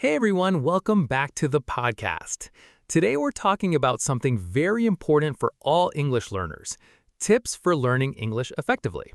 Hey everyone, welcome back to the podcast. Today we're talking about something very important for all English learners, tips for learning English effectively.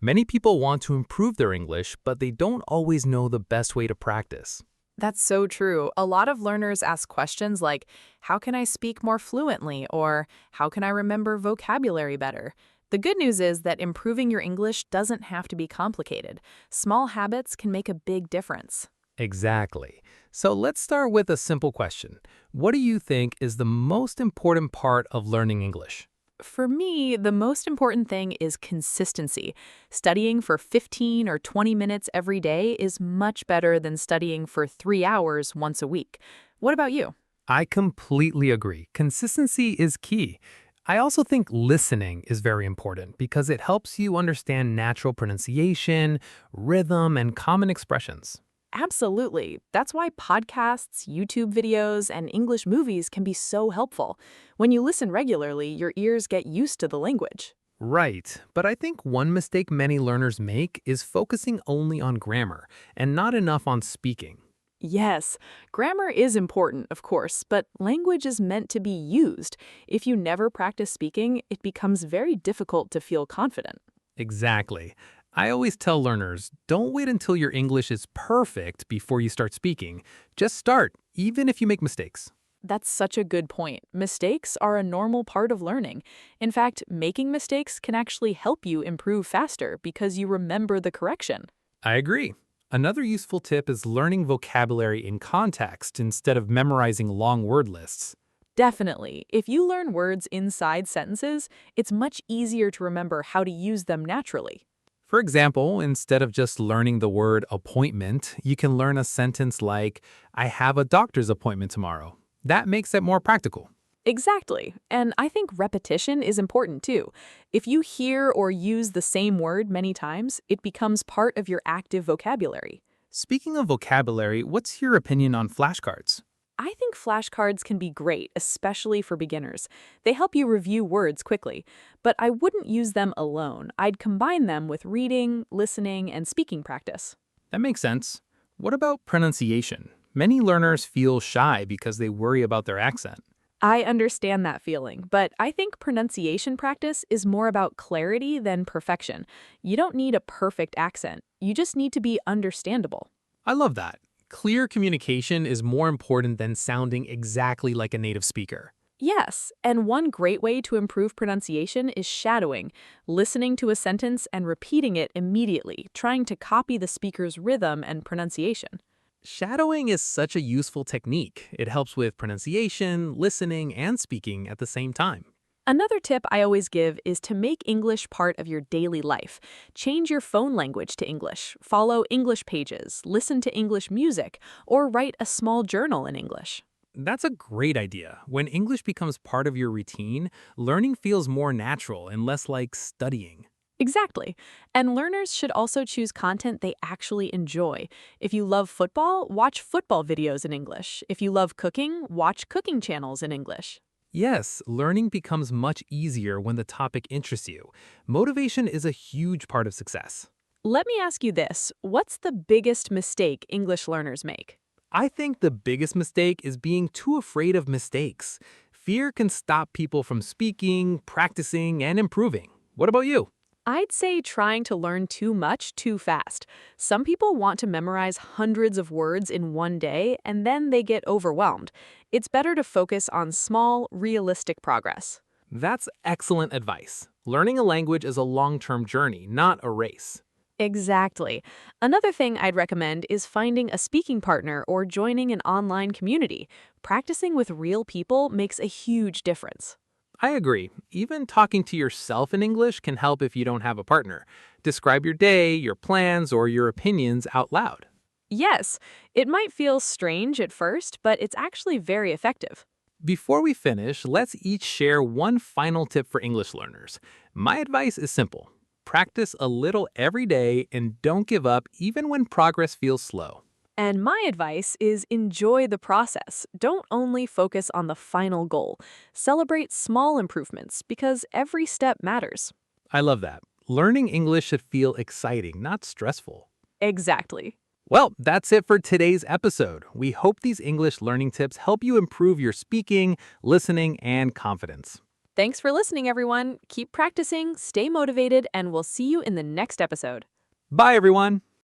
Many people want to improve their English, but they don't always know the best way to practice. That's so true. A lot of learners ask questions like, how can I speak more fluently? Or how can I remember vocabulary better? The good news is that improving your English doesn't have to be complicated. Small habits can make a big difference. Exactly. So let's start with a simple question. What do you think is the most important part of learning English? For me, the most important thing is consistency. Studying for 15 or 20 minutes every day is much better than studying for 3 hours once a week. What about you? I completely agree. Consistency is key. I also think listening is very important because it helps you understand natural pronunciation, rhythm, and common expressions. Absolutely. That's why podcasts, YouTube videos, and English movies can be so helpful. When you listen regularly, your ears get used to the language. Right, but I think one mistake many learners make is focusing only on grammar and not enough on speaking. Yes, grammar is important, of course, but language is meant to be used. If you never practice speaking, it becomes very difficult to feel confident. Exactly. I always tell learners, don't wait until your English is perfect before you start speaking. Just start, even if you make mistakes. That's such a good point. Mistakes are a normal part of learning. In fact, making mistakes can actually help you improve faster because you remember the correction. I agree. Another useful tip is learning vocabulary in context instead of memorizing long word lists. Definitely. If you learn words inside sentences, it's much easier to remember how to use them naturally. For example, instead of just learning the word appointment, you can learn a sentence like, I have a doctor's appointment tomorrow. That makes it more practical. Exactly. And I think repetition is important too. If you hear or use the same word many times, it becomes part of your active vocabulary. Speaking of vocabulary, what's your opinion on flashcards? I think flashcards can be great, especially for beginners. They help you review words quickly, but I wouldn't use them alone. I'd combine them with reading, listening, and speaking practice. That makes sense. What about pronunciation? Many learners feel shy because they worry about their accent. I understand that feeling, but I think pronunciation practice is more about clarity than perfection. You don't need a perfect accent. You just need to be understandable. I love that. Clear communication is more important than sounding exactly like a native speaker. Yes, and one great way to improve pronunciation is shadowing, listening to a sentence and repeating it immediately, trying to copy the speaker's rhythm and pronunciation. Shadowing is such a useful technique. It helps with pronunciation, listening, and speaking at the same time. Another tip I always give is to make English part of your daily life. Change your phone language to English, follow English pages, listen to English music, or write a small journal in English. That's a great idea. When English becomes part of your routine, learning feels more natural and less like studying. Exactly. And learners should also choose content they actually enjoy. If you love football, watch football videos in English. If you love cooking, watch cooking channels in English. Yes, learning becomes much easier when the topic interests you. Motivation is a huge part of success. Let me ask you this. What's the biggest mistake English learners make? I think the biggest mistake is being too afraid of mistakes. Fear can stop people from speaking, practicing, and improving. What about you? I'd say trying to learn too much too fast. Some people want to memorize hundreds of words in one day, and then they get overwhelmed. It's better to focus on small, realistic progress. That's excellent advice. Learning a language is a long-term journey, not a race. Exactly. Another thing I'd recommend is finding a speaking partner or joining an online community. Practicing with real people makes a huge difference. I agree. Even talking to yourself in English can help if you don't have a partner. Describe your day, your plans, or your opinions out loud. Yes, it might feel strange at first, but it's actually very effective. Before we finish, let's each share one final tip for English learners. My advice is simple. Practice a little every day and don't give up even when progress feels slow. And my advice is enjoy the process. Don't only focus on the final goal. Celebrate small improvements because every step matters. I love that. Learning English should feel exciting, not stressful. Exactly. Well, that's it for today's episode. We hope these English learning tips help you improve your speaking, listening, and confidence. Thanks for listening, everyone. Keep practicing, stay motivated, and we'll see you in the next episode. Bye, everyone.